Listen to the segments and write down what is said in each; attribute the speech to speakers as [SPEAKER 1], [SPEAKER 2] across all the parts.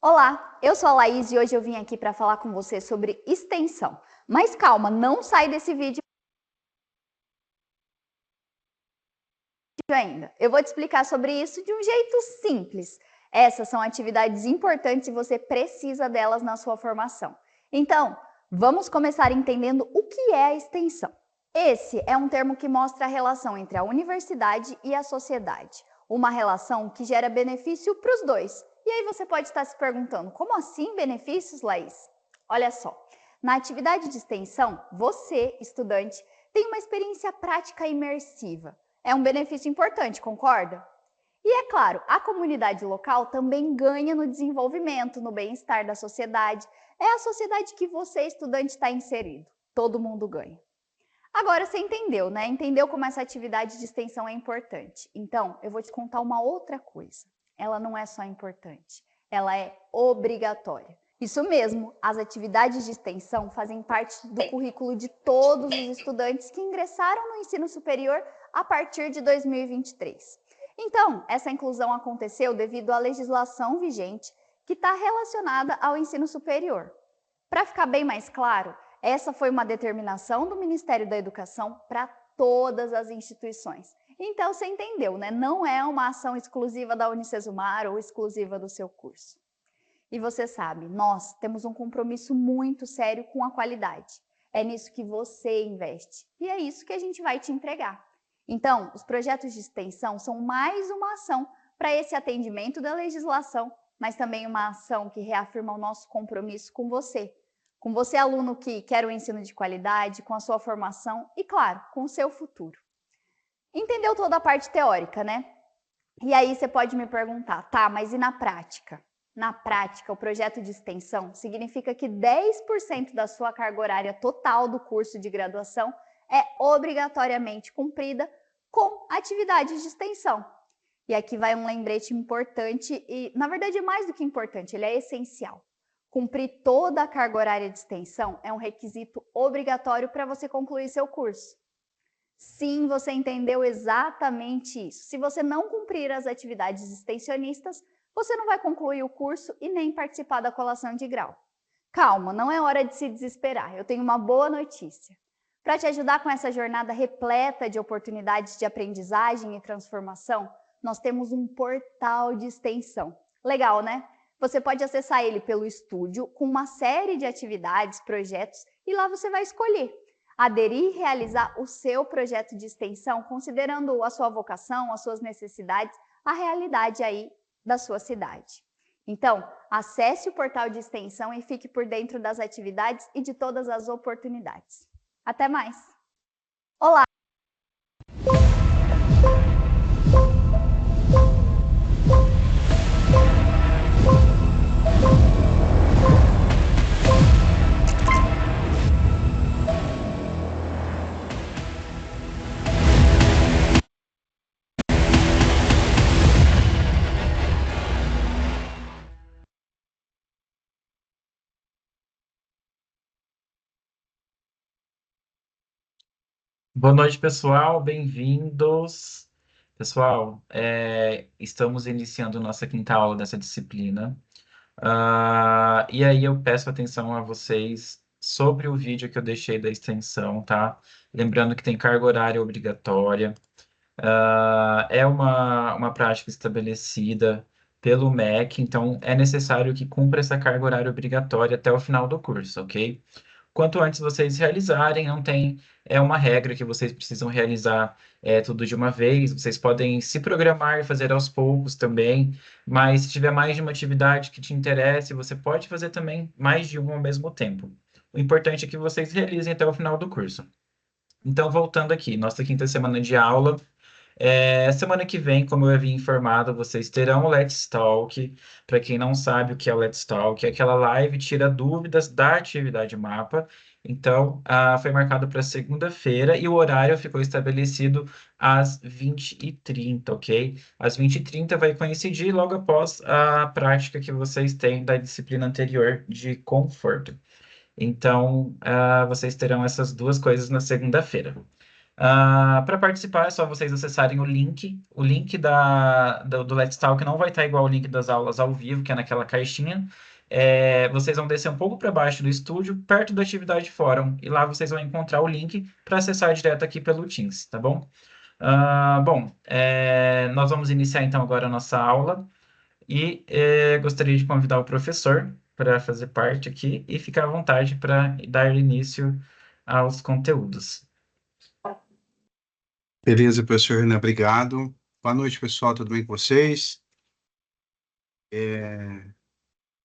[SPEAKER 1] Olá, eu sou a Laís e hoje eu vim aqui para falar com você sobre extensão. Mas calma, não sai desse vídeo ainda. Eu vou te explicar sobre isso de um jeito simples. Essas são atividades importantes e você precisa delas na sua formação. Então, vamos começar entendendo o que é a extensão. Esse é um termo que mostra a relação entre a universidade e a sociedade. Uma relação que gera benefício para os dois. E aí você pode estar se perguntando, como assim benefícios, Laís? Olha só, na atividade de extensão, você, estudante, tem uma experiência prática imersiva. É um benefício importante, concorda? E é claro, a comunidade local também ganha no desenvolvimento, no bem-estar da sociedade. É a sociedade que você, estudante, está inserido. Todo mundo ganha. Agora você entendeu, né? Entendeu como essa atividade de extensão é importante. Então, eu vou te contar uma outra coisa. Ela não é só importante, ela é obrigatória. Isso mesmo, as atividades de extensão fazem parte do currículo de todos os estudantes que ingressaram no ensino superior a partir de 2023. Então, essa inclusão aconteceu devido à legislação vigente que está relacionada ao ensino superior. Para ficar bem mais claro, essa foi uma determinação do Ministério da Educação para todas as instituições. Então, você entendeu, né? Não é uma ação exclusiva da Unicesumar ou exclusiva do seu curso. E você sabe, nós temos um compromisso muito sério com a qualidade. É nisso que você investe. E é isso que a gente vai te entregar. Então, os projetos de extensão são mais uma ação para esse atendimento da legislação, mas também uma ação que reafirma o nosso compromisso com você. Com você, aluno que quer o ensino de qualidade, com a sua formação e, claro, com o seu futuro. Entendeu toda a parte teórica, né? E aí você pode me perguntar, tá, mas e na prática? Na prática, o projeto de extensão significa que 10% da sua carga horária total do curso de graduação é obrigatoriamente cumprida com atividades de extensão. E aqui vai um lembrete importante e, na verdade, é mais do que importante, ele é essencial. Cumprir toda a carga horária de extensão é um requisito obrigatório para você concluir seu curso. Sim, você entendeu exatamente isso. Se você não cumprir as atividades extensionistas, você não vai concluir o curso e nem participar da colação de grau. Calma, não é hora de se desesperar. Eu tenho uma boa notícia. Para te ajudar com essa jornada repleta de oportunidades de aprendizagem e transformação, nós temos um portal de extensão. Legal, né? Você pode acessar ele pelo estúdio com uma série de atividades, projetos e lá você vai escolher aderir e realizar o seu projeto de extensão, considerando a sua vocação, as suas necessidades, a realidade aí da sua cidade. Então, acesse o portal de extensão e fique por dentro das atividades e de todas as oportunidades. Até mais! Olá!
[SPEAKER 2] Boa noite, pessoal. Bem-vindos. Pessoal, estamos iniciando nossa quinta aula dessa disciplina. E aí eu peço atenção a vocês sobre o vídeo que eu deixei da extensão, tá? Lembrando que tem carga horária obrigatória. É uma prática estabelecida pelo MEC, então é necessário que cumpra essa carga horária obrigatória até o final do curso, ok? Quanto antes vocês realizarem, não tem uma regra que vocês precisam realizar tudo de uma vez. Vocês podem se programar e fazer aos poucos também, mas se tiver mais de uma atividade que te interesse, você pode fazer também mais de uma ao mesmo tempo. O importante é que vocês realizem até o final do curso. Então, voltando aqui, nossa quinta semana de aula. Semana que vem, como eu havia informado, vocês terão o Let's Talk. Para quem não sabe o que é o Let's Talk, é aquela live tira dúvidas da atividade mapa. Então, foi marcado para segunda-feira e o horário ficou estabelecido às 20h30, ok? Às 20h30 vai coincidir logo após a prática que vocês têm da disciplina anterior de conforto. Então, vocês terão essas duas coisas na segunda-feira. Para participar, é só vocês acessarem o link do Let's Talk não vai estar igual ao link das aulas ao vivo, que é naquela caixinha. Vocês vão descer um pouco para baixo do estúdio, perto da atividade fórum, e lá vocês vão encontrar o link para acessar direto aqui pelo Teams, tá bom? Nós vamos iniciar então agora a nossa aula e gostaria de convidar o professor para fazer parte aqui e ficar à vontade para dar início aos conteúdos.
[SPEAKER 3] Beleza, professor Renan, obrigado. Boa noite, pessoal, tudo bem com vocês?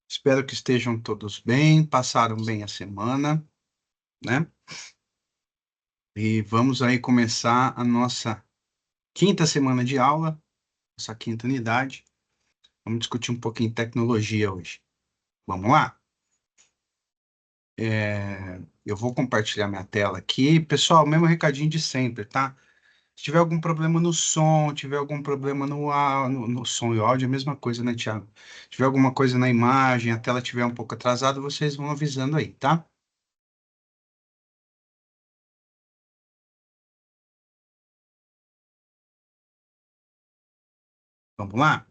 [SPEAKER 3] Espero que estejam todos bem, passaram bem a semana, né? E vamos aí começar a nossa quinta semana de aula, nossa quinta unidade. Vamos discutir um pouquinho de tecnologia hoje. Vamos lá? Eu vou compartilhar minha tela aqui. Pessoal, mesmo recadinho de sempre, tá? Se tiver algum problema no som, tiver algum problema no som e áudio, é a mesma coisa, né, Thiago? Se tiver alguma coisa na imagem, a tela estiver um pouco atrasada, vocês vão avisando aí, tá? Vamos lá?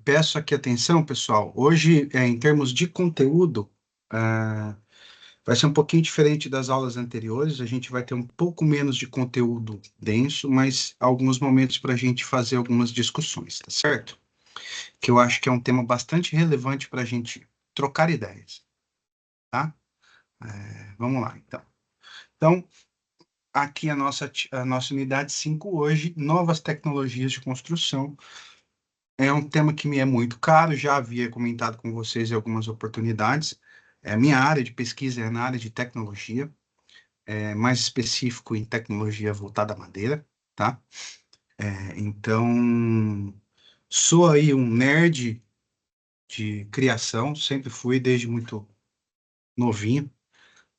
[SPEAKER 3] Peço aqui atenção, pessoal. Hoje, em termos de conteúdo, vai ser um pouquinho diferente das aulas anteriores. A gente vai ter um pouco menos de conteúdo denso, mas alguns momentos para a gente fazer algumas discussões, tá certo? Que eu acho que é um tema bastante relevante para a gente trocar ideias, tá? Vamos lá, então. Então, aqui a nossa unidade 5 hoje, novas tecnologias de construção. É um tema que me é muito caro, já havia comentado com vocês em algumas oportunidades. Minha área de pesquisa é na área de tecnologia, mais específico em tecnologia voltada à madeira, tá? Então, sou aí um nerd de criação, sempre fui desde muito novinho,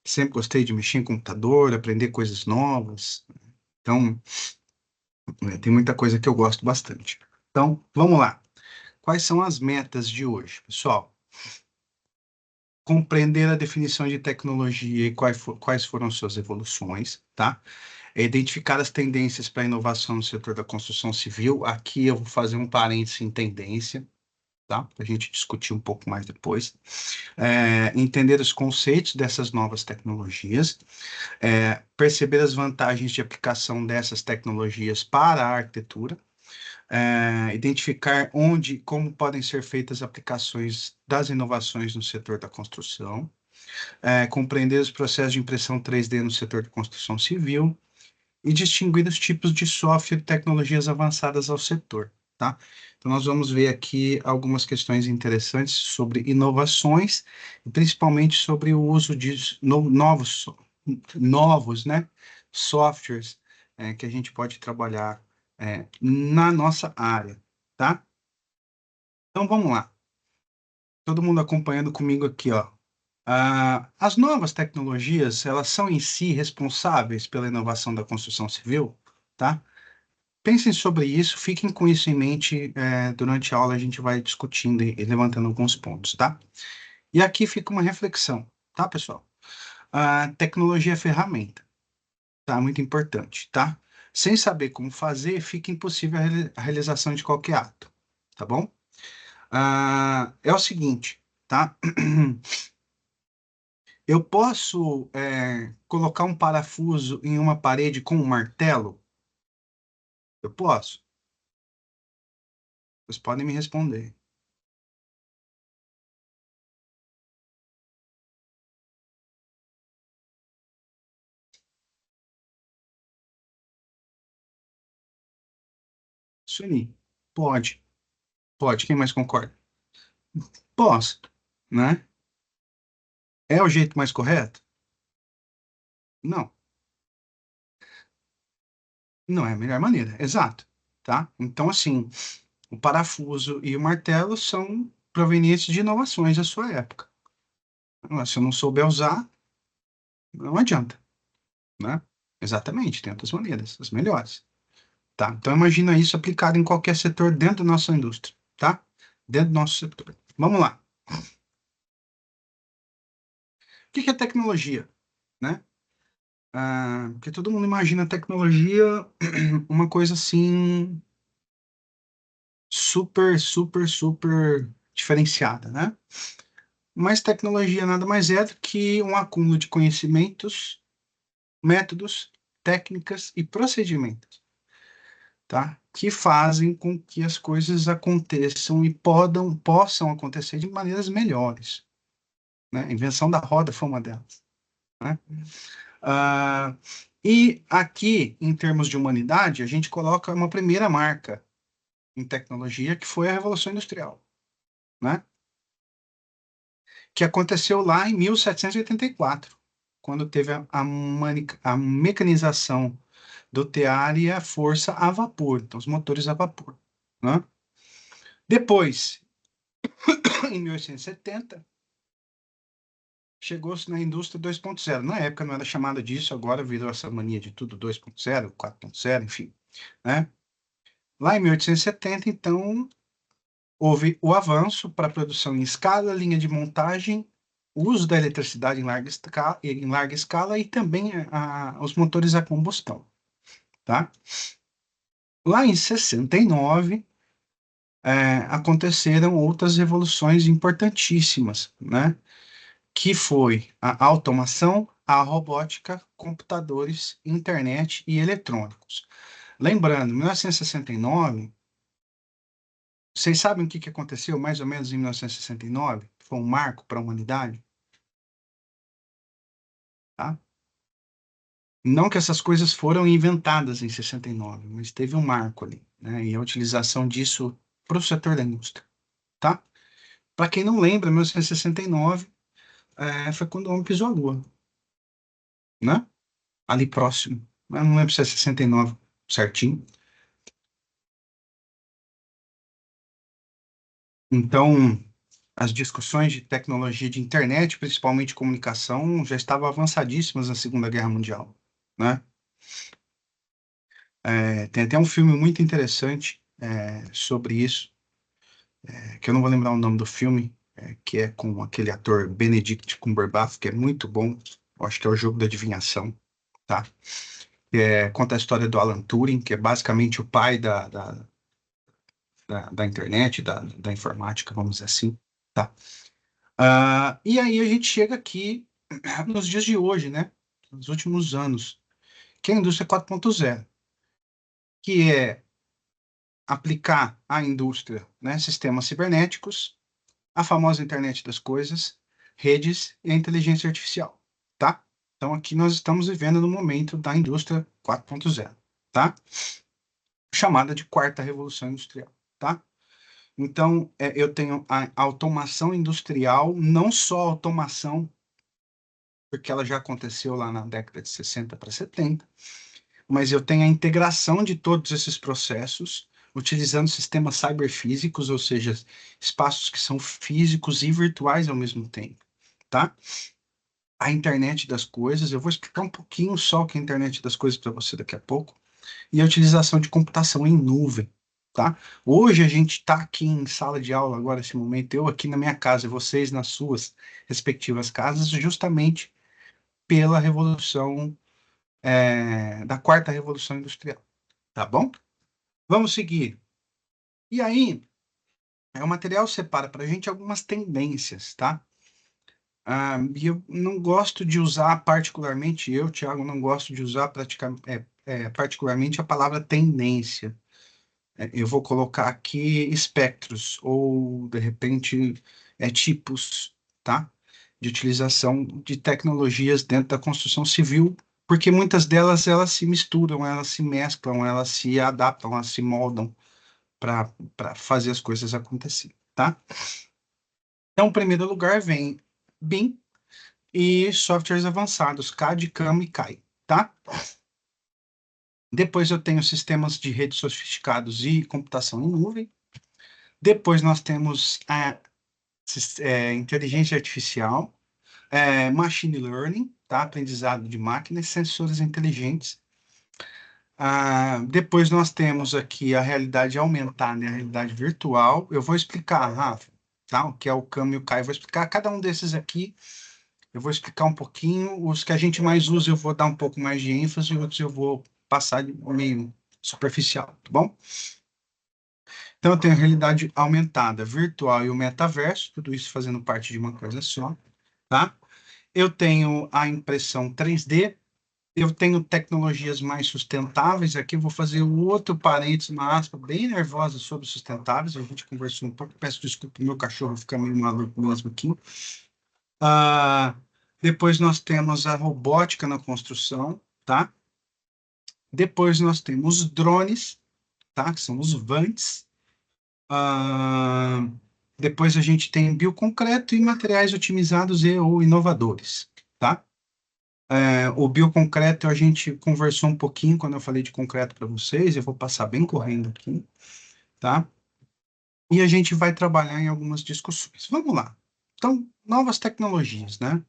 [SPEAKER 3] sempre gostei de mexer em computador, aprender coisas novas. Então, tem muita coisa que eu gosto bastante. Então, vamos lá. Quais são as metas de hoje, pessoal? Compreender a definição de tecnologia e quais foram suas evoluções, tá? Identificar as tendências para a inovação no setor da construção civil. Aqui eu vou fazer um parênteses em tendência, tá? Para a gente discutir um pouco mais depois. Entender os conceitos dessas novas tecnologias, perceber as vantagens de aplicação dessas tecnologias para a arquitetura, identificar onde, como podem ser feitas aplicações das inovações no setor da construção, compreender os processos de impressão 3D no setor de construção civil e distinguir os tipos de software e tecnologias avançadas ao setor, tá? Então, nós vamos ver aqui algumas questões interessantes sobre inovações e principalmente sobre o uso de novos, né, softwares que a gente pode trabalhar na nossa área, tá? Então, vamos lá. Todo mundo acompanhando comigo aqui, ó. As novas tecnologias, elas são em si responsáveis pela inovação da construção civil, tá? Pensem sobre isso, fiquem com isso em mente. Durante a aula a gente vai discutindo e levantando alguns pontos, tá? E aqui fica uma reflexão, tá, pessoal? A tecnologia é ferramenta, tá? Muito importante, tá? Sem saber como fazer, fica impossível a realização de qualquer ato, tá bom? É o seguinte, tá? Eu posso colocar um parafuso em uma parede com um martelo? Eu posso? Vocês podem me responder. Sueli, pode. Pode. Quem mais concorda? Posso, né? É o jeito mais correto? Não, não é a melhor maneira. Exato, tá? Então, assim, o parafuso e o martelo são provenientes de inovações da sua época. Se eu não souber usar, não adianta, né? Exatamente, tem outras maneiras, as melhores, tá? Então, imagina isso aplicado em qualquer setor dentro da nossa indústria, tá? Dentro do nosso setor. Vamos lá. O que é tecnologia, né? Porque todo mundo imagina a tecnologia uma coisa assim super, super, super diferenciada, né? Mas tecnologia nada mais é do que um acúmulo de conhecimentos, métodos, técnicas e procedimentos, tá? Que fazem com que as coisas aconteçam e possam acontecer de maneiras melhores, né? A invenção da roda foi uma delas, né? Ah, e aqui, em termos de humanidade, a gente coloca uma primeira marca em tecnologia, que foi a Revolução Industrial, né? Que aconteceu lá em 1784, quando teve a mecanização do tear e a força a vapor, então os motores a vapor, né? Depois, em 1870, chegou-se na indústria 2.0. Na época não era chamada disso, agora virou essa mania de tudo 2.0, 4.0, enfim, né? Lá em 1870, então, houve o avanço para a produção em escala, linha de montagem, o uso da eletricidade em larga escala e também os motores a combustão, tá? Lá em 69, aconteceram outras revoluções importantíssimas, né? Que foi a automação, a robótica, computadores, internet e eletrônicos. Lembrando, em 1969, vocês sabem o que aconteceu mais ou menos em 1969? Foi um marco para a humanidade, tá? Não que essas coisas foram inventadas em 69, mas teve um marco ali, né? E a utilização disso para o setor da indústria, tá? Para quem não lembra, 1969 foi quando o homem pisou a Lua, né? Ali próximo. Eu não lembro se é 69 certinho. Então, as discussões de tecnologia de internet, principalmente comunicação, já estavam avançadíssimas na Segunda Guerra Mundial, né? Tem até um filme muito interessante sobre isso, que eu não vou lembrar o nome do filme, que é com aquele ator Benedict Cumberbatch, que é muito bom. Eu acho que é o Jogo da Adivinhação, tá? Conta a história do Alan Turing, que é basicamente o pai da internet, da informática, vamos dizer assim, tá? E aí a gente chega aqui nos dias de hoje, né? Nos últimos anos, que é a indústria 4.0, que é aplicar à indústria, né, sistemas cibernéticos, a famosa internet das coisas, redes e a inteligência artificial, tá? Então aqui nós estamos vivendo no momento da indústria 4.0, tá? Chamada de quarta revolução industrial, tá? Então, eu tenho a automação industrial, não só automação, porque ela já aconteceu lá na década de 60 para 70, mas eu tenho a integração de todos esses processos, utilizando sistemas cyberfísicos, ou seja, espaços que são físicos e virtuais ao mesmo tempo, tá? A internet das coisas, eu vou explicar um pouquinho só o que é a internet das coisas para você daqui a pouco, e a utilização de computação em nuvem, tá? Hoje a gente está aqui em sala de aula agora, nesse momento, eu aqui na minha casa e vocês nas suas respectivas casas, justamente pela revolução, da quarta revolução industrial, tá bom? Vamos seguir. E aí, o material separa para a gente algumas tendências, tá? E eu não gosto de usar particularmente, Thiago, não gosto de usar particularmente a palavra tendência. Eu vou colocar aqui espectros, ou, de repente, tipos, tá? De utilização de tecnologias dentro da construção civil, porque muitas delas, elas se misturam, elas se mesclam, elas se adaptam, elas se moldam para fazer as coisas acontecerem, tá? Então, em primeiro lugar, vem BIM e softwares avançados, CAD, CAM e CAI, tá? Depois eu tenho sistemas de redes sofisticados e computação em nuvem. Depois nós temos a inteligência artificial, machine learning, tá? Aprendizado de máquinas, sensores inteligentes. Depois nós temos aqui a realidade aumentada, né? A realidade virtual. Eu vou explicar, Rafa, tá? O que é o CAM e o CAI. Eu vou explicar cada um desses aqui Eu vou explicar um pouquinho, os que a gente mais usa eu vou dar um pouco mais de ênfase, e outros eu vou passar de meio superficial, tá bom? Então, eu tenho a realidade aumentada, virtual e o metaverso, tudo isso fazendo parte de uma coisa só, tá? Eu tenho a impressão 3D, eu tenho tecnologias mais sustentáveis, aqui eu vou fazer um outro parênteses, uma aspa bem nervosa sobre sustentáveis, a gente conversou um pouco, peço desculpa, meu cachorro fica meio maluco mesmo aqui. Depois nós temos a robótica na construção, tá? Depois nós temos drones, tá? Que são os VANTs. Depois a gente tem bioconcreto e materiais otimizados e ou inovadores, tá? O bioconcreto a gente conversou um pouquinho quando eu falei de concreto para vocês, eu vou passar bem correndo aqui, tá? E a gente vai trabalhar em algumas discussões. Vamos lá. Então, novas tecnologias, né?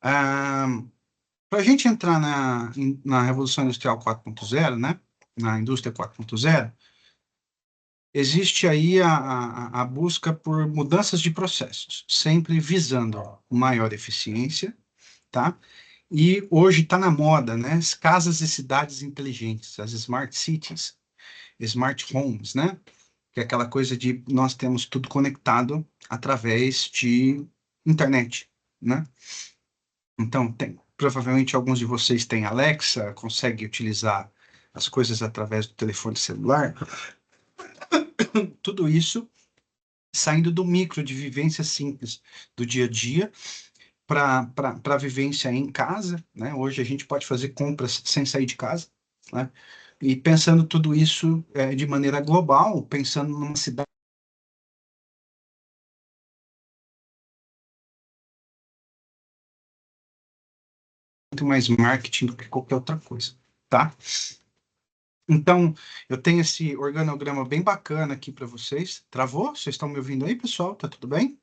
[SPEAKER 3] Para a gente entrar na Revolução Industrial 4.0, né? Na indústria 4.0, existe aí a busca por mudanças de processos, sempre visando maior eficiência, tá? E hoje está na moda, né? As casas e cidades inteligentes, as smart cities, smart homes, né? Que é aquela coisa de nós temos tudo conectado através de internet, né? Então, provavelmente alguns de vocês têm Alexa, conseguem utilizar as coisas através do telefone celular. Tudo isso saindo do micro de vivência simples do dia a dia para a vivência em casa, né? Hoje a gente pode fazer compras sem sair de casa, né? E pensando tudo isso de maneira global, pensando numa cidade muito mais marketing do que qualquer outra coisa, tá? Então, eu tenho esse organograma bem bacana aqui para vocês. Travou? Vocês estão me ouvindo aí, pessoal? Tá tudo bem?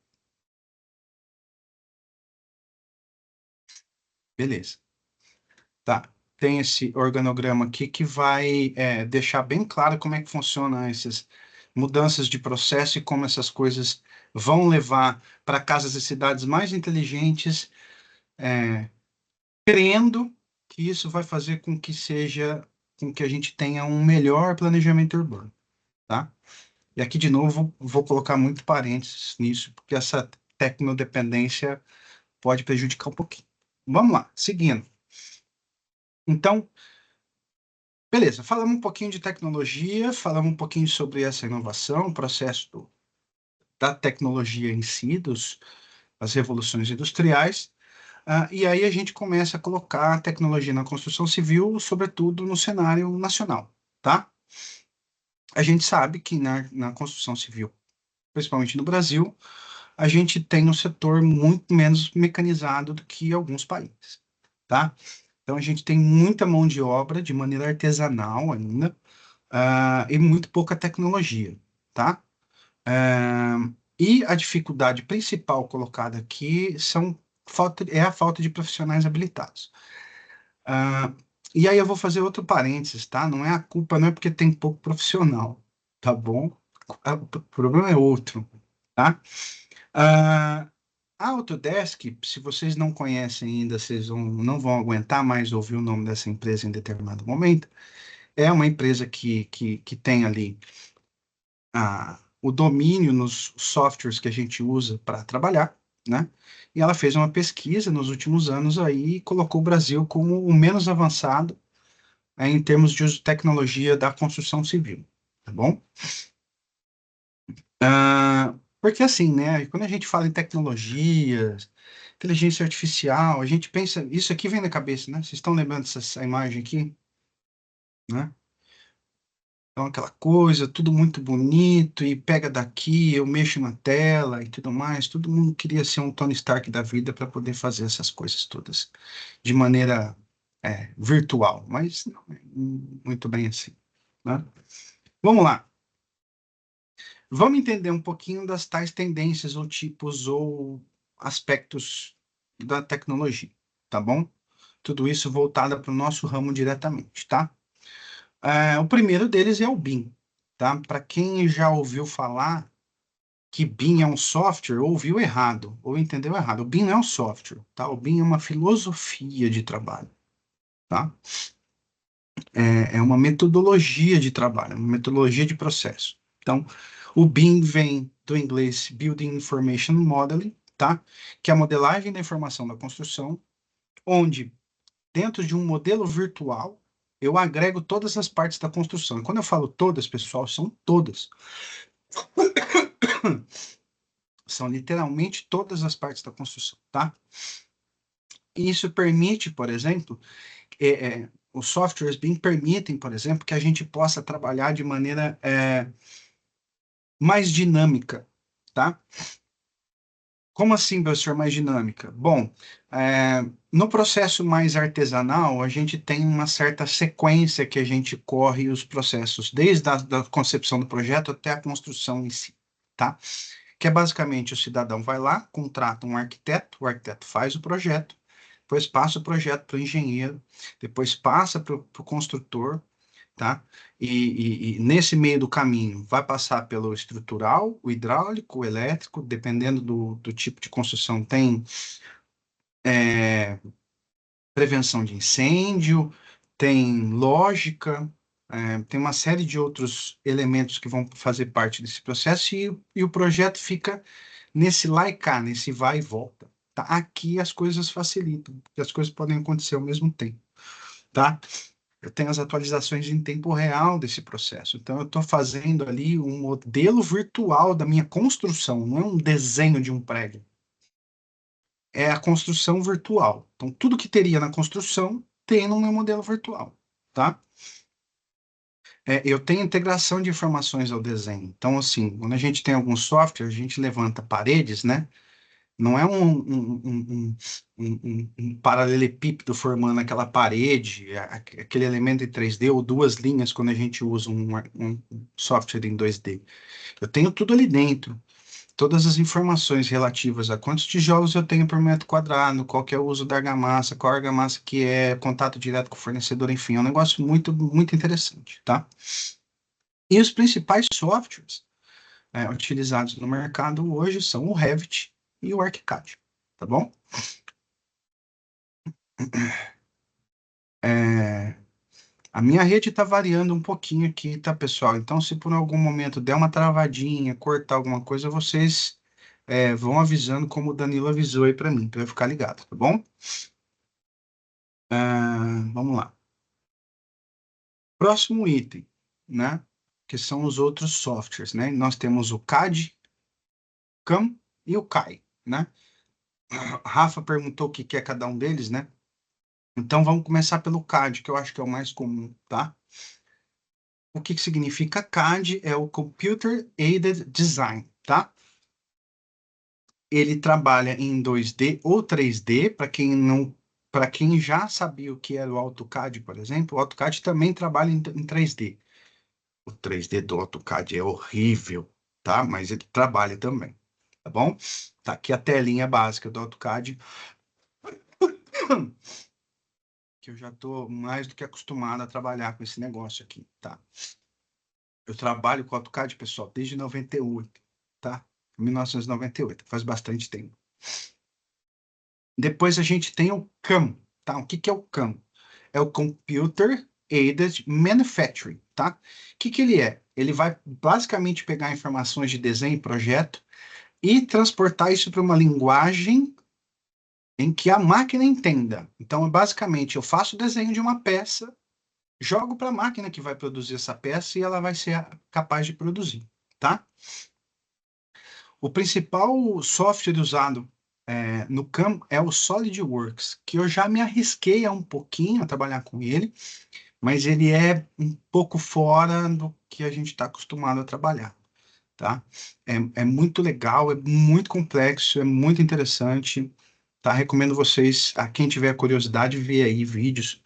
[SPEAKER 3] Beleza. Tá. Tem esse organograma aqui que vai deixar bem claro como é que funciona essas mudanças de processo e como essas coisas vão levar para casas e cidades mais inteligentes, crendo que isso vai fazer com que a gente tenha um melhor planejamento urbano, tá? E aqui, de novo, vou colocar muito parênteses nisso, porque essa tecnodependência pode prejudicar um pouquinho. Vamos lá, seguindo. Então, beleza, falamos um pouquinho de tecnologia, falamos um pouquinho sobre essa inovação, o processo da tecnologia em si, das revoluções industriais, e aí a gente começa a colocar a tecnologia na construção civil, sobretudo no cenário nacional, tá? A gente sabe que na construção civil, principalmente no Brasil, a gente tem um setor muito menos mecanizado do que alguns países, tá? Então, a gente tem muita mão de obra de maneira artesanal ainda, e muito pouca tecnologia, tá? E a dificuldade principal colocada aqui é a falta de profissionais habilitados. E aí eu vou fazer outro parênteses, tá? Não é a culpa, não é porque tem pouco profissional, tá bom? O problema é outro, tá? A Autodesk, se vocês não conhecem ainda, vocês não vão aguentar mais ouvir o nome dessa empresa em determinado momento. É uma empresa que tem ali o domínio nos softwares que a gente usa para trabalhar, né? E ela fez uma pesquisa nos últimos anos aí e colocou o Brasil como o menos avançado em termos de uso de tecnologia da construção civil, tá bom? Porque assim, né? Quando a gente fala em tecnologias, inteligência artificial, a gente pensa, isso aqui vem na cabeça, né? Vocês estão lembrando dessa imagem aqui, né? Então, aquela coisa, tudo muito bonito, e pega daqui, eu mexo na tela e tudo mais. Todo mundo queria ser um Tony Stark da vida para poder fazer essas coisas todas de maneira virtual, mas não é muito bem assim, né? Vamos lá. Vamos entender um pouquinho das tais tendências ou tipos ou aspectos da tecnologia, tá bom? Tudo isso voltado para o nosso ramo diretamente, tá? O primeiro deles é o BIM, tá? Para quem já ouviu falar, que BIM é um software, ouviu errado, ou entendeu errado. O BIM não é um software, tá? O BIM é uma filosofia de trabalho, tá? É uma metodologia de trabalho, uma metodologia de processo. Então, o BIM vem do inglês Building Information Modeling, tá? Que é a modelagem da informação da construção, onde, dentro de um modelo virtual, eu agrego todas as partes da construção. E quando eu falo todas, pessoal, são todas. São literalmente todas as partes da construção, tá? E isso permite, por exemplo, os softwares BIM permitem, por exemplo, que a gente possa trabalhar de maneira mais dinâmica, tá? Como assim, professor, mais dinâmica? Bom, no processo mais artesanal, a gente tem uma certa sequência que a gente corre os processos, desde a da concepção do projeto até a construção em si, tá? Que é basicamente o cidadão vai lá, contrata um arquiteto, o arquiteto faz o projeto, depois passa o projeto para o engenheiro, depois passa para o construtor, tá? E nesse meio do caminho vai passar pelo estrutural, o hidráulico, o elétrico, dependendo do tipo de construção, tem prevenção de incêndio, tem lógica, tem uma série de outros elementos que vão fazer parte desse processo e o projeto fica nesse lá e cá, nesse vai e volta. Tá? Aqui as coisas facilitam, porque as coisas podem acontecer ao mesmo tempo, tá? Eu tenho as atualizações em tempo real desse processo. Então, eu estou fazendo ali um modelo virtual da minha construção, não é um desenho de um prédio. É a construção virtual. Então, tudo que teria na construção tem no meu modelo virtual, tá? Eu tenho integração de informações ao desenho. Então, assim, quando a gente tem algum software, a gente levanta paredes, né? Não é um paralelepípedo formando aquela parede, aquele elemento em 3D ou duas linhas quando a gente usa um software em 2D. Eu tenho tudo ali dentro. Todas as informações relativas a quantos tijolos eu tenho por metro quadrado, qual que é o uso da argamassa, qual argamassa que é, contato direto com o fornecedor, enfim, é um negócio muito, muito interessante, tá? E os principais softwares utilizados no mercado hoje são o Revit e o ArchiCAD, tá bom? A minha rede está variando um pouquinho aqui, tá, pessoal? Então, se por algum momento der uma travadinha, cortar alguma coisa, vocês vão avisando como o Danilo avisou aí para mim, para eu ficar ligado, tá bom? Vamos lá. Próximo item, né? Que são os outros softwares, né? Nós temos o CAD, CAM e o CAI, né? A Rafa perguntou o que é cada um deles, né? Então vamos começar pelo CAD, que eu acho que é o mais comum, tá? O que significa CAD? É o Computer Aided Design, tá? Ele trabalha em 2D ou 3D, para quem já sabia o que era o AutoCAD, por exemplo, o AutoCAD também trabalha em 3D. O 3D do AutoCAD é horrível, tá? Mas ele trabalha também, tá bom? Tá aqui a telinha básica do AutoCAD, que eu já estou mais do que acostumado a trabalhar com esse negócio aqui, tá? Eu trabalho com AutoCAD, pessoal, desde 98, tá? 1998, faz bastante tempo. Depois a gente tem o CAM, tá? O que é o CAM? É o Computer Aided Manufacturing, tá? O que ele é? Ele vai basicamente pegar informações de desenho e projeto e transportar isso para uma linguagem em que a máquina entenda. Então, basicamente, eu faço o desenho de uma peça, jogo para a máquina que vai produzir essa peça e ela vai ser capaz de produzir, tá? O principal software usado no CAM é o SolidWorks, que eu já me arrisquei um pouquinho a trabalhar com ele, mas ele é um pouco fora do que a gente está acostumado a trabalhar, tá? É muito legal, é muito complexo, é muito interessante, tá? Recomendo vocês, a quem tiver curiosidade, ver aí vídeos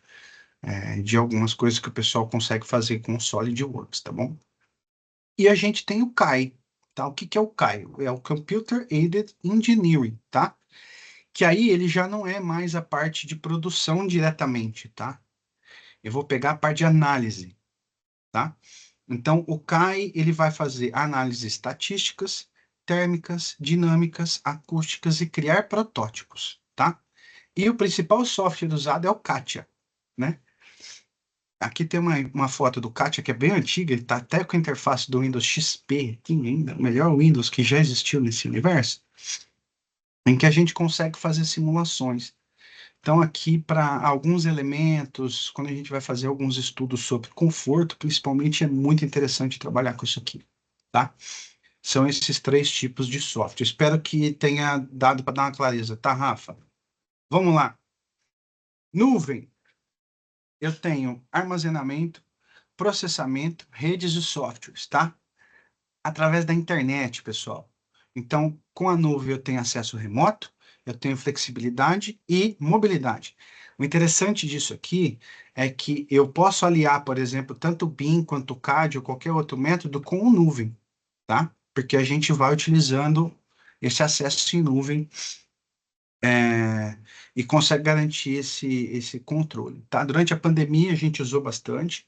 [SPEAKER 3] de algumas coisas que o pessoal consegue fazer com o SolidWorks, tá bom? E a gente tem o CAI, tá? O que é o CAI? É o Computer Aided Engineering, tá? Que aí ele já não é mais a parte de produção diretamente, tá? Eu vou pegar a parte de análise, tá? Então, o CAI, ele vai fazer análises estatísticas, térmicas, dinâmicas, acústicas e criar protótipos, tá? E o principal software usado é o CATIA, né? Aqui tem uma foto do CATIA que é bem antiga, ele está até com a interface do Windows XP, aqui ainda, o melhor Windows que já existiu nesse universo, em que a gente consegue fazer simulações. Então, aqui, para alguns elementos, quando a gente vai fazer alguns estudos sobre conforto, principalmente, é muito interessante trabalhar com isso aqui, tá? São esses 3 tipos de software. Espero que tenha dado para dar uma clareza, tá, Rafa? Vamos lá. Nuvem. Eu tenho armazenamento, processamento, redes e softwares, tá? Através da internet, pessoal. Então, com a nuvem eu tenho acesso remoto, eu tenho flexibilidade e mobilidade. O interessante disso aqui é que eu posso aliar, por exemplo, tanto o BIM quanto o CAD ou qualquer outro método com o nuvem, tá? Porque a gente vai utilizando esse acesso em nuvem e consegue garantir esse controle, tá? Durante a pandemia a gente usou bastante.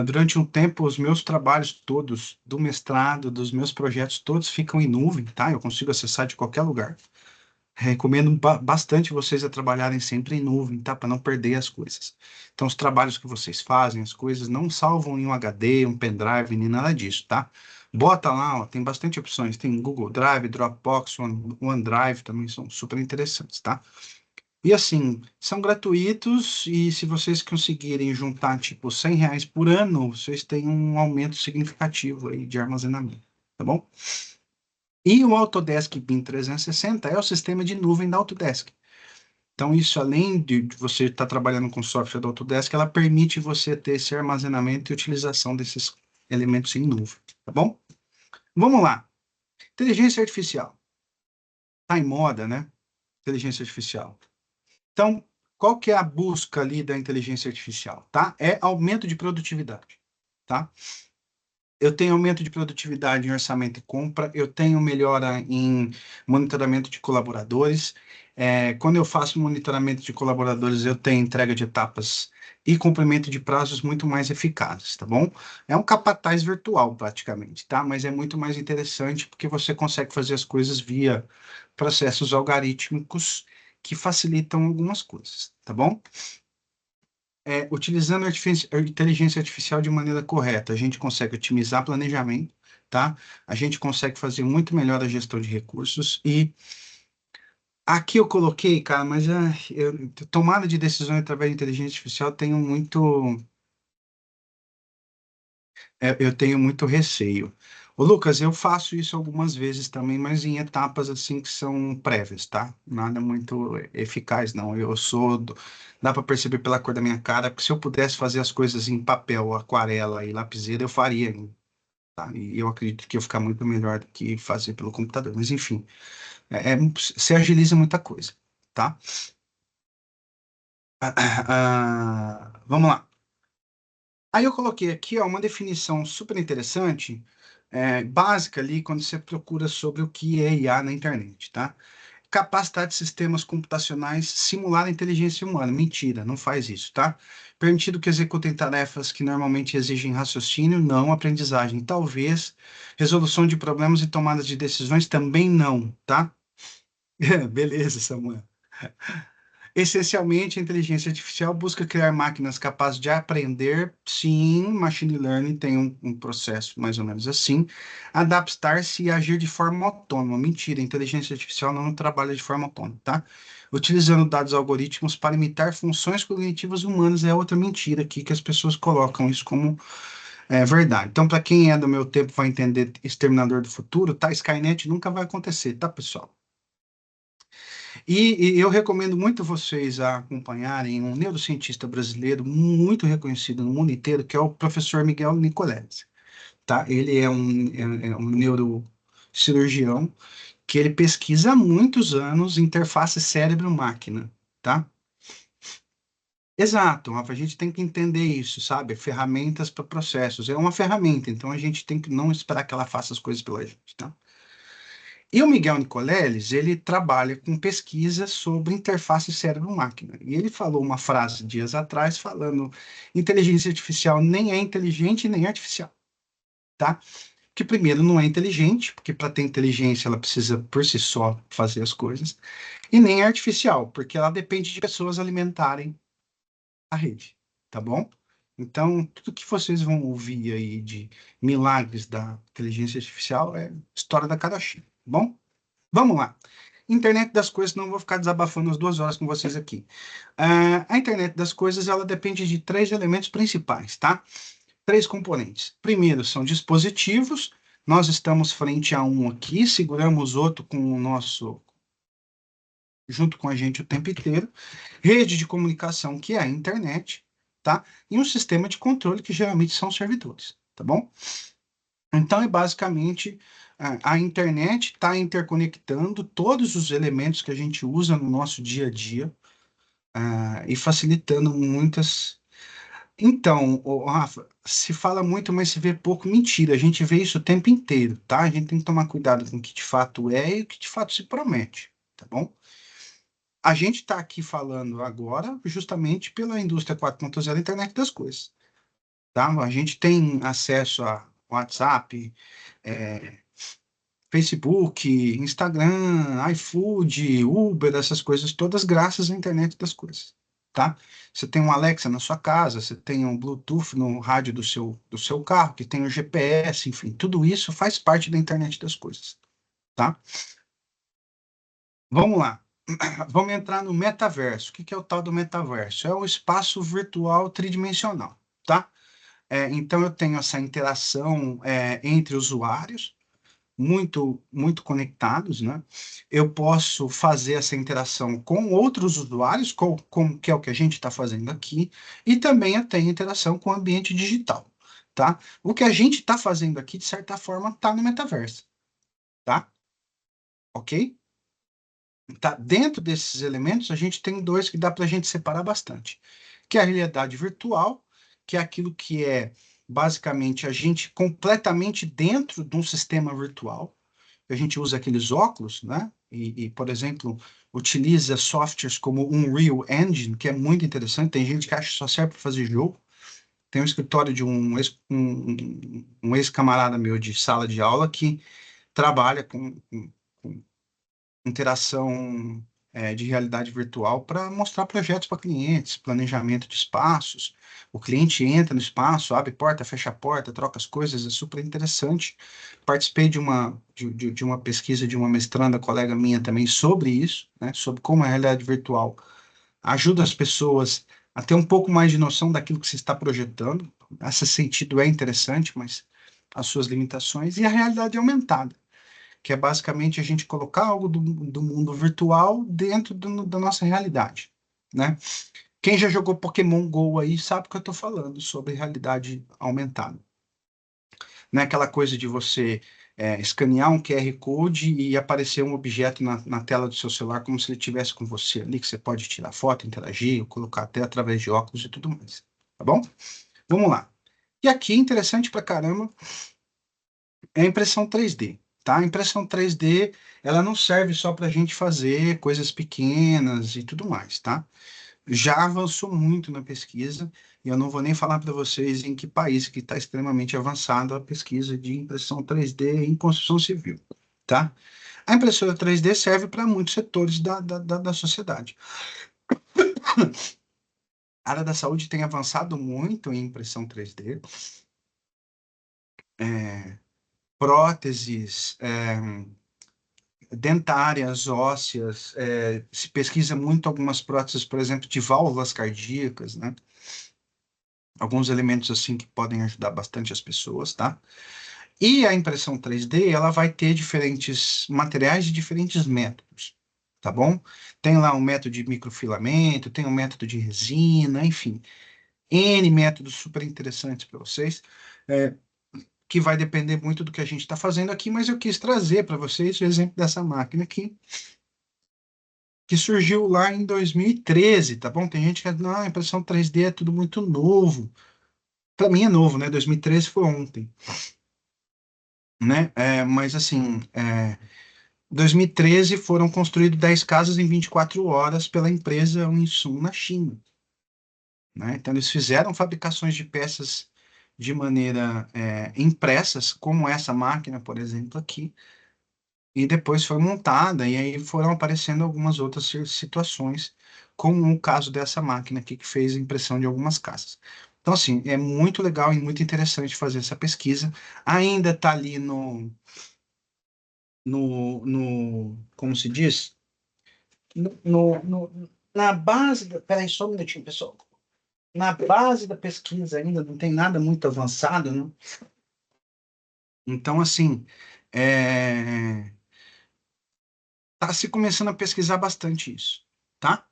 [SPEAKER 3] Durante um tempo, os meus trabalhos todos, do mestrado, dos meus projetos, todos ficam em nuvem, tá? Eu consigo acessar de qualquer lugar. Recomendo bastante vocês a trabalharem sempre em nuvem, tá? Para não perder as coisas. Então, os trabalhos que vocês fazem, as coisas, não salvam em um HD, um pendrive, nem nada disso, tá? Bota lá, ó, tem bastante opções. Tem Google Drive, Dropbox, OneDrive também são super interessantes, tá? E assim, são gratuitos e se vocês conseguirem juntar tipo R$ 100 por ano, vocês têm um aumento significativo aí de armazenamento, tá bom? E o Autodesk BIM 360 é o sistema de nuvem da Autodesk. Então, isso além de você estar trabalhando com software da Autodesk, ela permite você ter esse armazenamento e utilização desses elementos em nuvem, tá bom? Vamos lá. Inteligência artificial. Está em moda, né? Inteligência artificial. Então, qual que é a busca ali da inteligência artificial, tá? É aumento de produtividade, tá? Eu tenho aumento de produtividade em orçamento e compra, eu tenho melhora em monitoramento de colaboradores. Quando eu faço monitoramento de colaboradores, eu tenho entrega de etapas e cumprimento de prazos muito mais eficazes, tá bom? É um capataz virtual, praticamente, tá? Mas é muito mais interessante porque você consegue fazer as coisas via processos algorítmicos que facilitam algumas coisas, tá bom? Utilizando a inteligência artificial de maneira correta, a gente consegue otimizar planejamento, tá? A gente consegue fazer muito melhor a gestão de recursos e aqui eu coloquei, cara, mas tomada de decisão através de inteligência artificial eu tenho muito receio. Ô, Lucas, eu faço isso algumas vezes também, mas em etapas assim que são prévias, tá? Nada muito eficaz, não. Dá para perceber pela cor da minha cara, porque se eu pudesse fazer as coisas em papel, aquarela e lapiseira, eu faria, tá? E eu acredito que ia ficar muito melhor do que fazer pelo computador. Mas enfim, se agiliza muita coisa, tá? Vamos lá. Aí eu coloquei aqui, ó, uma definição super interessante, básica ali, quando você procura sobre o que é IA na internet, tá? Capacidade de sistemas computacionais simular a inteligência humana. Mentira, não faz isso, tá? Permitido que executem tarefas que normalmente exigem raciocínio, não aprendizagem. Talvez resolução de problemas e tomadas de decisões também não, tá? Beleza, Samuel. Essencialmente, a inteligência artificial busca criar máquinas capazes de aprender. Sim, machine learning tem um processo mais ou menos assim. Adaptar-se e agir de forma autônoma. Mentira, a inteligência artificial não trabalha de forma autônoma, tá? Utilizando dados algoritmos para imitar funções cognitivas humanas é outra mentira aqui que as pessoas colocam isso como verdade. Então, para quem é do meu tempo vai entender Exterminador do Futuro, tá? Skynet nunca vai acontecer, tá, pessoal? E eu recomendo muito vocês a acompanharem um neurocientista brasileiro muito reconhecido no mundo inteiro, que é o professor Miguel Nicoleles, tá? Ele é um neurocirurgião que ele pesquisa há muitos anos interface cérebro-máquina, tá? Exato, Rafa, a gente tem que entender isso, sabe? Ferramentas para processos. É uma ferramenta, então a gente tem que não esperar que ela faça as coisas pela gente, tá? E o Miguel Nicoleles, ele trabalha com pesquisa sobre interface cérebro-máquina. E ele falou uma frase dias atrás falando inteligência artificial nem é inteligente nem artificial, tá? O que primeiro não é inteligente, porque para ter inteligência ela precisa por si só fazer as coisas, e nem é artificial, porque ela depende de pessoas alimentarem a rede, tá bom? Então, tudo que vocês vão ouvir aí de milagres da inteligência artificial é história da carochinha, tá bom? Vamos lá. Internet das coisas, não vou ficar desabafando as 2 horas com vocês aqui. A internet das coisas, ela depende de 3 elementos principais, tá? 3 componentes. Primeiro, são dispositivos. Nós estamos frente a um aqui, seguramos outro com o nosso, junto com a gente o tempo inteiro. Rede de comunicação, que é a internet, tá? E um sistema de controle, que geralmente são servidores, tá bom? Então, é basicamente, a internet está interconectando todos os elementos que a gente usa no nosso dia a dia, e facilitando muitas. Então, Rafa, se fala muito, mas se vê pouco. Mentira, a gente vê isso o tempo inteiro, tá? A gente tem que tomar cuidado com o que de fato é e o que de fato se promete, tá bom? A gente está aqui falando agora justamente pela indústria 4.0, internet das coisas, tá? A gente tem acesso a WhatsApp, Facebook, Instagram, iFood, Uber, essas coisas todas graças à internet das coisas, tá? Você tem um Alexa na sua casa, você tem um Bluetooth no rádio do seu carro, que tem o GPS, enfim, tudo isso faz parte da internet das coisas, tá? Vamos lá. Vamos entrar no metaverso. O que é o tal do metaverso? É o espaço virtual tridimensional, tá? Então, eu tenho essa interação entre usuários, muito conectados, né? Eu posso fazer essa interação com outros usuários, que é o que a gente está fazendo aqui, e também eu tenho interação com o ambiente digital, tá? O que a gente está fazendo aqui, de certa forma, está no metaverso, tá? Ok? Tá? Dentro desses elementos, a gente tem 2 que dá para a gente separar bastante, que é a realidade virtual, que é aquilo que é, basicamente, a gente completamente dentro de um sistema virtual. A gente usa aqueles óculos, né? Por exemplo, utiliza softwares como Unreal Engine, que é muito interessante. Tem gente que acha que só serve para fazer jogo. Tem um escritório de um ex-camarada meu de sala de aula que trabalha com interação de realidade virtual para mostrar projetos para clientes, planejamento de espaços. O cliente entra no espaço, abre porta, fecha a porta, troca as coisas, é super interessante. Participei de uma pesquisa de uma mestranda, colega minha também, sobre isso, né, sobre como a realidade virtual ajuda as pessoas a ter um pouco mais de noção daquilo que se está projetando. Esse sentido é interessante, mas as suas limitações, e a realidade aumentada, que é basicamente a gente colocar algo do mundo virtual dentro da nossa realidade, né? Quem já jogou Pokémon Go aí sabe o que eu estou falando sobre realidade aumentada. Não é aquela coisa de você escanear um QR Code e aparecer um objeto na tela do seu celular como se ele estivesse com você ali, que você pode tirar foto, interagir, colocar até através de óculos e tudo mais, tá bom? Vamos lá. E aqui, interessante pra caramba, é a impressão 3D, tá? A impressão 3D, ela não serve só para a gente fazer coisas pequenas e tudo mais, tá? Já avançou muito na pesquisa, e eu não vou nem falar para vocês em que país que está extremamente avançado a pesquisa de impressão 3D em construção civil, tá? A impressora 3D serve para muitos setores da sociedade. A área da saúde tem avançado muito em impressão 3D. Próteses, dentárias, ósseas, se pesquisa muito algumas próteses, por exemplo, de válvulas cardíacas, né? Alguns elementos assim que podem ajudar bastante as pessoas, tá? E a impressão 3D, ela vai ter diferentes materiais de diferentes métodos, tá bom? Tem lá um método de microfilamento, tem um método de resina, enfim, N métodos super interessantes para vocês, que vai depender muito do que a gente está fazendo aqui, mas eu quis trazer para vocês o exemplo dessa máquina aqui, que surgiu lá em 2013, tá bom? Tem gente que diz, não, impressão 3D é tudo muito novo. Para mim é novo, né? 2013 foi ontem, né? Mas assim, 2013 foram construídas 10 casas em 24 horas pela empresa Winsum na China, né? Então eles fizeram fabricações de peças de maneira impressas, como essa máquina, por exemplo, aqui, e depois foi montada, e aí foram aparecendo algumas outras situações, como o caso dessa máquina aqui, que fez a impressão de algumas casas. Então, assim, é muito legal e muito interessante fazer essa pesquisa. Ainda está ali como se diz? Na base peraí, só um minutinho, pessoal. Na base da pesquisa ainda não tem nada muito avançado, né? Então, assim, está se começando a pesquisar bastante isso, tá?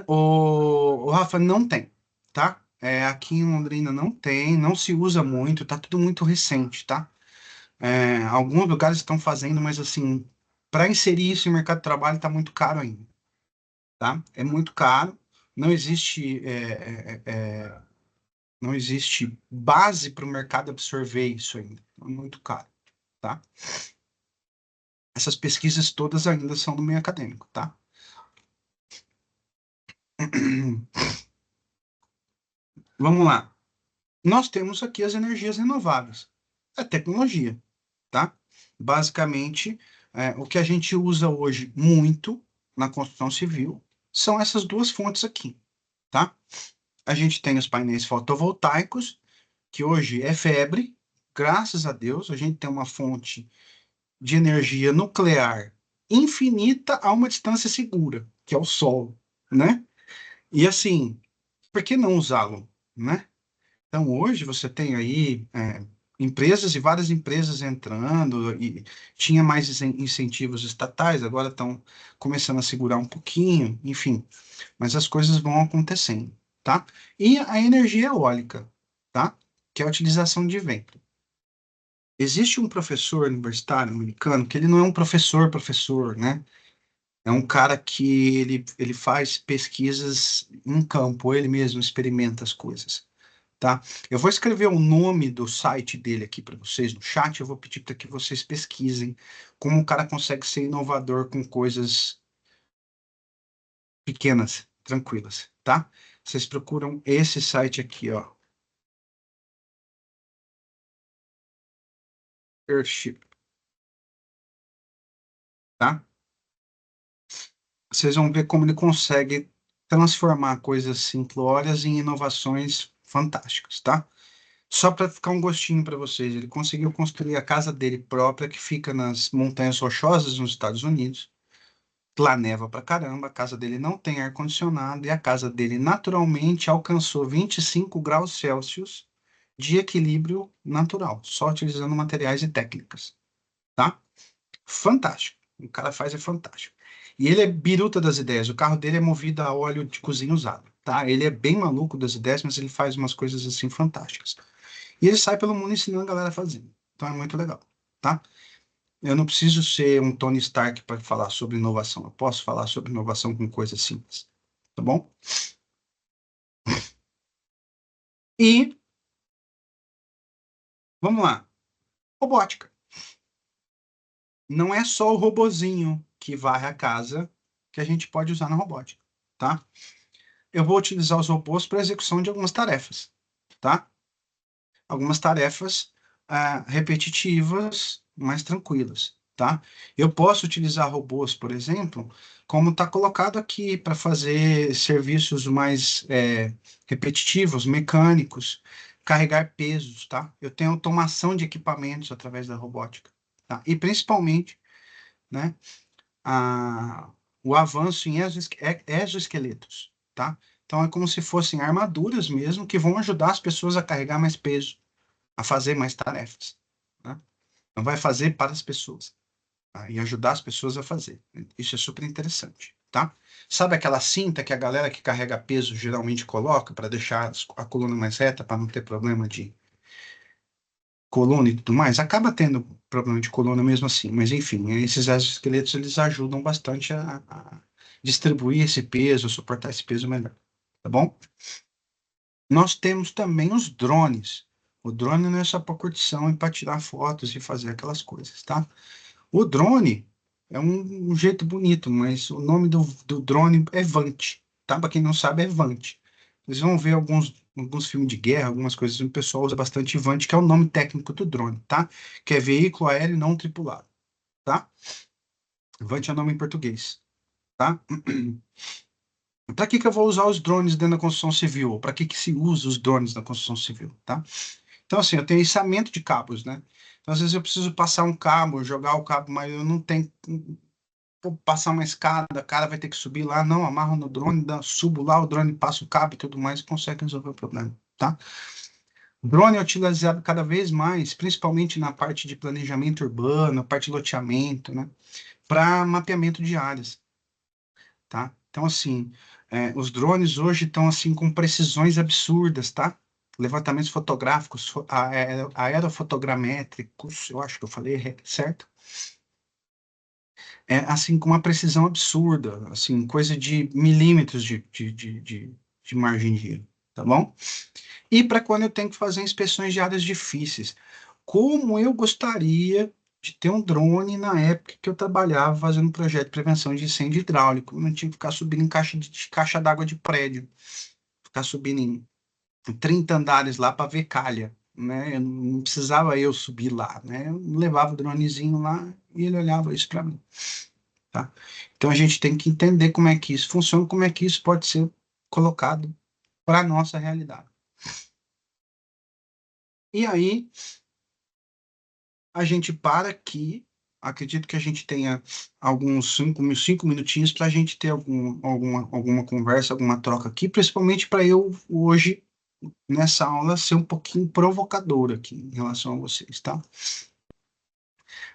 [SPEAKER 3] O Rafa, não tem, tá? Aqui em Londrina não tem, não se usa muito, tá tudo muito recente, tá? Alguns lugares estão fazendo, mas assim, para inserir isso em mercado de trabalho tá muito caro ainda, tá? É muito caro, não existe, não existe base para o mercado absorver isso ainda, é muito caro, tá? Essas pesquisas todas ainda são do meio acadêmico, tá? Vamos lá. Nós temos aqui as energias renováveis. É tecnologia, tá? Basicamente, o que a gente usa hoje muito na construção civil são essas duas fontes aqui, tá? A gente tem os painéis fotovoltaicos, que hoje é febre, graças a Deus, a gente tem uma fonte de energia nuclear infinita a uma distância segura, que é o Sol, né? E assim, por que não usá-lo, né? Então, hoje você tem aí empresas e várias empresas entrando, e tinha mais incentivos estatais, agora estão começando a segurar um pouquinho, enfim, mas as coisas vão acontecendo, tá? E a energia eólica, tá? Que é a utilização de vento. Existe um professor universitário americano que ele não é um professor, né? É um cara que ele faz pesquisas em campo, ele mesmo experimenta as coisas, tá? Eu vou escrever o nome do site dele aqui para vocês no chat, eu vou pedir para que vocês pesquisem como o cara consegue ser inovador com coisas pequenas, tranquilas, tá? Vocês procuram esse site aqui, ó. Earthship, tá? Vocês vão ver como ele consegue transformar coisas simplórias em inovações fantásticas, tá? Só para ficar um gostinho para vocês, ele conseguiu construir a casa dele própria, que fica nas Montanhas Rochosas, nos Estados Unidos. Lá neva pra caramba, a casa dele não tem ar-condicionado e a casa dele naturalmente alcançou 25 graus Celsius de equilíbrio natural, só utilizando materiais e técnicas, tá? Fantástico. O cara faz é fantástico. E ele é biruta das ideias. O carro dele é movido a óleo de cozinha usado, tá? Ele é bem maluco das ideias, mas ele faz umas coisas assim fantásticas. E ele sai pelo mundo ensinando a galera a fazer. Então é muito legal, tá? Eu não preciso ser um Tony Stark para falar sobre inovação. Eu posso falar sobre inovação com coisas simples, tá bom? E vamos lá. Robótica. Não é só o robozinho que varre a casa que a gente pode usar na robótica, tá? Eu vou utilizar os robôs para execução de algumas tarefas, tá? Algumas tarefas repetitivas, mais tranquilas, tá? Eu posso utilizar robôs, por exemplo, como está colocado aqui, para fazer serviços mais repetitivos, mecânicos, carregar pesos, tá? Eu tenho automação de equipamentos através da robótica, tá? E principalmente, né, a, o avanço em exoesqueletos, tá? Então é como se fossem armaduras mesmo que vão ajudar as pessoas a carregar mais peso, a fazer mais tarefas, né? Não vai fazer para as pessoas, tá? E ajudar as pessoas a fazer. Isso é super interessante, tá? Sabe aquela cinta que a galera que carrega peso geralmente coloca para deixar a coluna mais reta, para não ter problema de coluna e tudo mais? Acaba tendo problema de coluna mesmo assim, mas enfim, esses exoesqueletos eles ajudam bastante a distribuir esse peso, suportar esse peso melhor, tá bom? Nós temos também os drones. O drone não é só para curtição e para tirar fotos e fazer aquelas coisas, tá? O drone é um jeito bonito, mas o nome do drone é Vant, tá? Para quem não sabe, é VANT. Vocês vão ver alguns filmes de guerra, algumas coisas, o pessoal usa bastante VANT, que é o nome técnico do drone, tá? Que é veículo aéreo não tripulado, tá? VANT é o nome em português, tá? Para que eu vou usar os drones dentro da construção civil? Para que se usa os drones na construção civil, tá? Então, assim, eu tenho içamento de cabos, né? Então, às vezes eu preciso passar um cabo, jogar o cabo, mas eu não tenho... Vou passar uma escada, o cara vai ter que subir lá, não, amarro no drone, subo lá, o drone passa o cabo e tudo mais, e consegue resolver o problema, tá? Drone é utilizado cada vez mais, principalmente na parte de planejamento urbano, parte de loteamento, né? Para mapeamento de áreas, tá? Então, assim, os drones hoje estão, assim, com precisões absurdas, tá? Levantamentos fotográficos, aerofotogramétricos, eu acho que eu falei certo? Assim, com uma precisão absurda, assim, coisa de milímetros de margem de erro, tá bom? E para quando eu tenho que fazer inspeções de áreas difíceis. Como eu gostaria de ter um drone na época que eu trabalhava fazendo um projeto de prevenção de incêndio hidráulico. Eu não tinha que ficar subindo em caixa d'água de prédio, ficar subindo em 30 andares lá para ver calha, né? Eu não precisava eu subir lá, né? Eu levava o dronezinho lá e ele olhava isso para mim, tá? Então a gente tem que entender como é que isso funciona, como é que isso pode ser colocado para a nossa realidade. E aí a gente para aqui. Acredito que a gente tenha alguns 5 minutinhos para a gente ter alguma conversa, alguma troca aqui, principalmente para eu hoje, nessa aula, ser um pouquinho provocador aqui em relação a vocês, tá?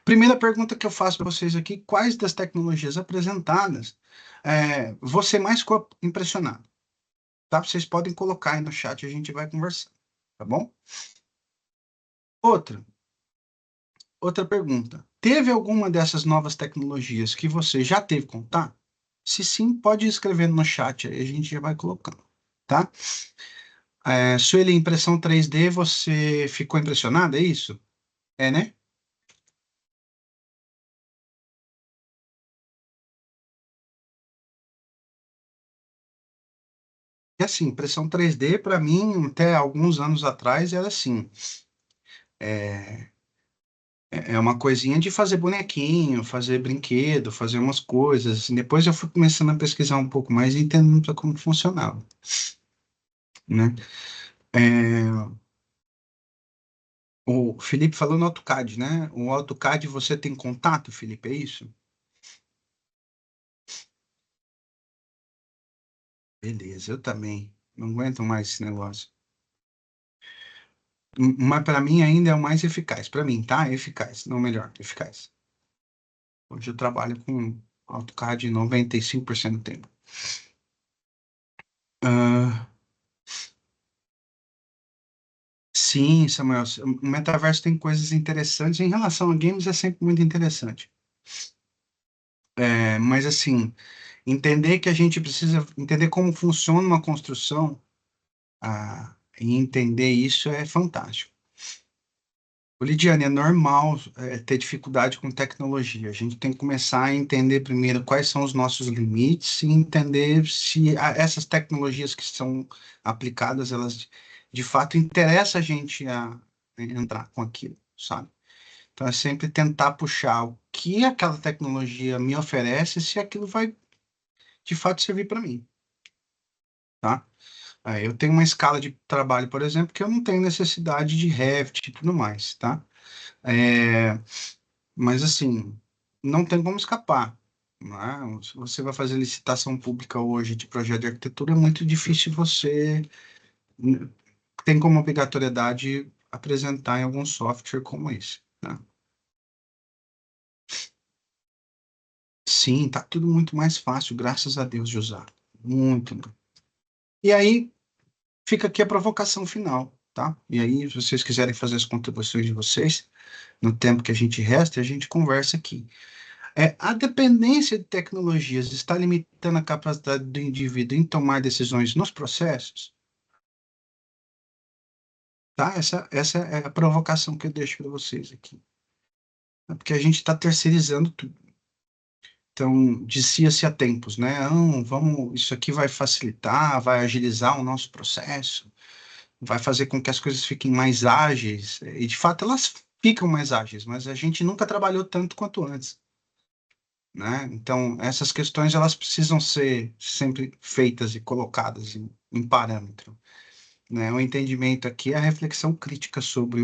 [SPEAKER 3] Primeira pergunta que eu faço para vocês aqui: quais das tecnologias apresentadas você mais ficou impressionado? Tá? Vocês podem colocar aí no chat e a gente vai conversar, tá bom? Outra pergunta. Teve alguma dessas novas tecnologias que você já teve contato? Se sim, pode escrever no chat aí, a gente já vai colocando, tá? Sueli, impressão 3D, você ficou impressionada, é isso? É, né? É assim, impressão 3D, para mim, até alguns anos atrás, era assim. É, é uma coisinha de fazer bonequinho, fazer brinquedo, fazer umas coisas, assim. Depois eu fui começando a pesquisar um pouco mais e entendendo como funcionava, né? É, o Felipe falou no AutoCAD, né? O AutoCAD você tem contato, Felipe, é isso? Beleza, eu também. Não aguento mais esse negócio. Mas para mim ainda é o mais eficaz. Para mim, tá? É eficaz, não melhor, eficaz. Hoje eu trabalho com AutoCAD 95% do tempo. Ah, sim, Samuel. O metaverso tem coisas interessantes. Em relação a games, é sempre muito interessante. Mas, assim, entender que a gente precisa entender como funciona uma construção, e entender isso é fantástico. Lidiane, é normal ter dificuldade com tecnologia. A gente tem que começar a entender primeiro quais são os nossos limites e entender se essas tecnologias que são aplicadas, elas de fato interessam a gente a entrar com aquilo, sabe? Então é sempre tentar puxar o que aquela tecnologia me oferece, se aquilo vai de fato servir para mim, tá? Eu tenho uma escala de trabalho, por exemplo, que eu não tenho necessidade de Revit e tudo mais, tá? É, mas, assim, não tem como escapar, né? Se você vai fazer licitação pública hoje de projeto de arquitetura, é muito difícil você... Tem como obrigatoriedade apresentar em algum software como esse, né? Sim, tá tudo muito mais fácil, graças a Deus, de usar. Muito. E aí, fica aqui a provocação final, tá? E aí, se vocês quiserem fazer as contribuições de vocês, no tempo que a gente resta, a gente conversa aqui. A dependência de tecnologias está limitando a capacidade do indivíduo em tomar decisões nos processos? Tá? Essa é a provocação que eu deixo para vocês aqui. Porque a gente está terceirizando tudo. Então, dizia-se há tempos, né? Vamos, isso aqui vai facilitar, vai agilizar o nosso processo, vai fazer com que as coisas fiquem mais ágeis. E, de fato, elas ficam mais ágeis, mas a gente nunca trabalhou tanto quanto antes, né? Então, essas questões, elas precisam ser sempre feitas e colocadas em parâmetro, né? O entendimento aqui é a reflexão crítica sobre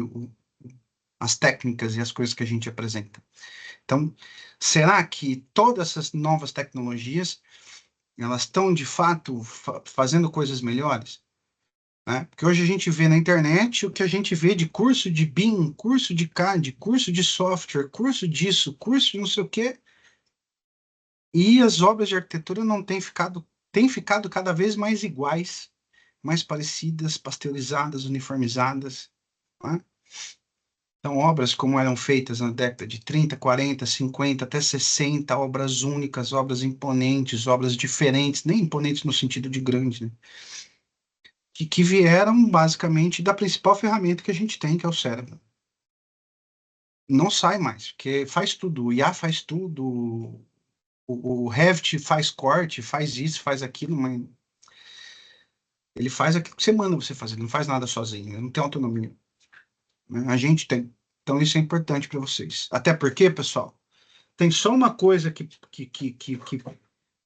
[SPEAKER 3] as técnicas e as coisas que a gente apresenta. Então, será que todas essas novas tecnologias elas estão de fato fazendo coisas melhores? Né? Porque hoje a gente vê na internet o que a gente vê de curso de BIM, curso de CAD, curso de software, curso disso, curso de não sei o quê, e as obras de arquitetura não têm ficado cada vez mais iguais, mais parecidas, pasteurizadas, uniformizadas. Né? Então, obras como eram feitas na década de 30, 40, 50, até 60, obras únicas, obras imponentes, obras diferentes, nem imponentes no sentido de grande, né? Que vieram basicamente da principal ferramenta que a gente tem, que é o cérebro. Não sai mais, porque faz tudo, o IA faz tudo, o Revit faz corte, faz isso, faz aquilo, mas ele faz aquilo que você manda você fazer, ele não faz nada sozinho, ele não tem autonomia. Né? A gente tem. Então, isso é importante para vocês. Até porque, pessoal, tem só uma coisa que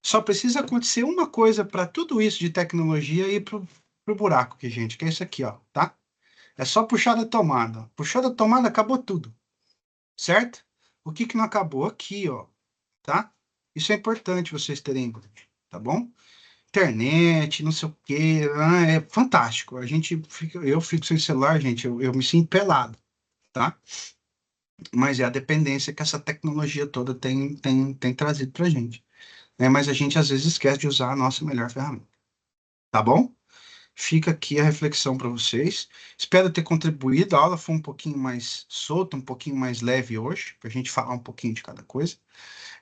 [SPEAKER 3] só precisa acontecer uma coisa para tudo isso de tecnologia ir pro buraco, que é isso aqui, ó, tá? É só puxar da tomada. Puxou da tomada, acabou tudo, certo? O que não acabou aqui, ó, tá? Isso é importante vocês terem, tá bom? Internet, não sei o quê, é fantástico. Eu fico sem celular, gente, eu me sinto pelado, tá? Mas é a dependência que essa tecnologia toda tem trazido pra gente. Né? Mas a gente às vezes esquece de usar a nossa melhor ferramenta. Tá bom? Fica aqui a reflexão para vocês. Espero ter contribuído. A aula foi um pouquinho mais solta, um pouquinho mais leve hoje, para a gente falar um pouquinho de cada coisa.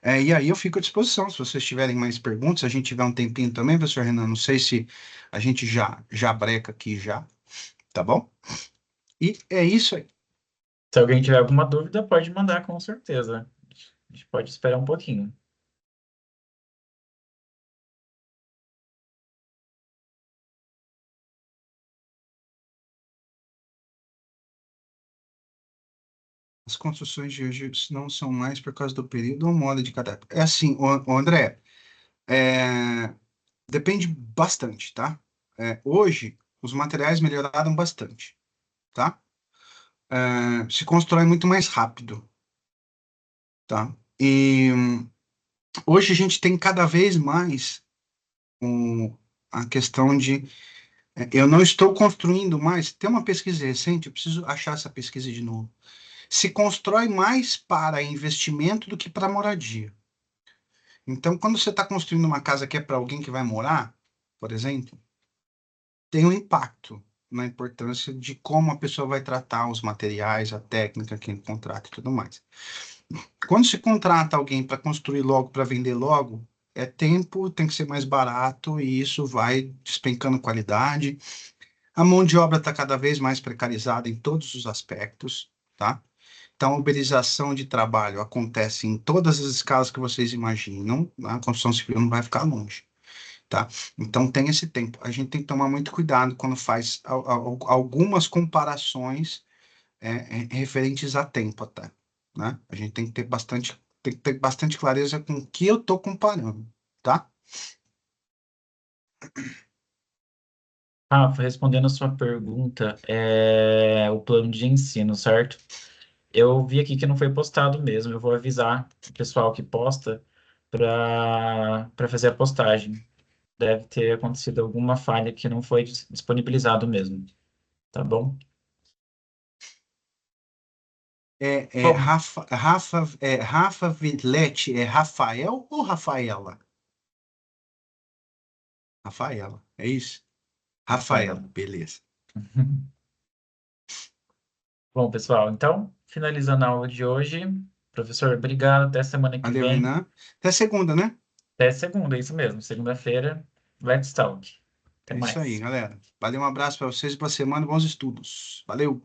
[SPEAKER 3] E aí eu fico à disposição, se vocês tiverem mais perguntas, se a gente tiver um tempinho também, professor Renan, não sei se a gente já breca aqui já, tá bom? E é isso aí.
[SPEAKER 2] Se alguém tiver alguma dúvida, pode mandar com certeza. A gente pode esperar um pouquinho.
[SPEAKER 3] As construções de hoje não são mais por causa do período ou moda de cada época. É assim, o André, depende bastante, tá? Hoje, os materiais melhoraram bastante, tá? Se constrói muito mais rápido, tá? E hoje a gente tem cada vez mais a questão de eu não estou construindo mais. Tem uma pesquisa recente, eu preciso achar essa pesquisa de novo. Se constrói mais para investimento do que para moradia. Então, quando você está construindo uma casa que é para alguém que vai morar, por exemplo, tem um impacto na importância de como a pessoa vai tratar os materiais, a técnica que ele contrata e tudo mais. Quando se contrata alguém para construir logo, para vender logo, é tempo, tem que ser mais barato e isso vai despencando qualidade. A mão de obra está cada vez mais precarizada em todos os aspectos, tá? Então, a uberização de trabalho acontece em todas as escalas que vocês imaginam, a construção civil não vai ficar longe, tá? Então, tem esse tempo. A gente tem que tomar muito cuidado quando faz algumas comparações referentes a tempo até, né? A gente tem que ter bastante clareza com o que eu estou comparando, tá?
[SPEAKER 2] Rafa, respondendo a sua pergunta, o plano de ensino, certo? Eu vi aqui que não foi postado mesmo. Eu vou avisar o pessoal que posta para fazer a postagem. Deve ter acontecido alguma falha que não foi disponibilizado mesmo. Tá bom? Bom,
[SPEAKER 3] Rafa Villette, é Rafael ou Rafaela? Rafaela, é isso? Rafaela,
[SPEAKER 2] Rafael.
[SPEAKER 3] beleza.
[SPEAKER 2] Bom, pessoal, então, finalizando a aula de hoje, professor, obrigado. Até semana que
[SPEAKER 3] Valeu,
[SPEAKER 2] vem.
[SPEAKER 3] Renan. Até segunda, né?
[SPEAKER 2] Até segunda, é isso mesmo. Segunda-feira, Let's Talk. Até
[SPEAKER 3] É isso aí,
[SPEAKER 2] mais.
[SPEAKER 3] galera. Valeu, um abraço para vocês, boa semana, bons estudos. Valeu!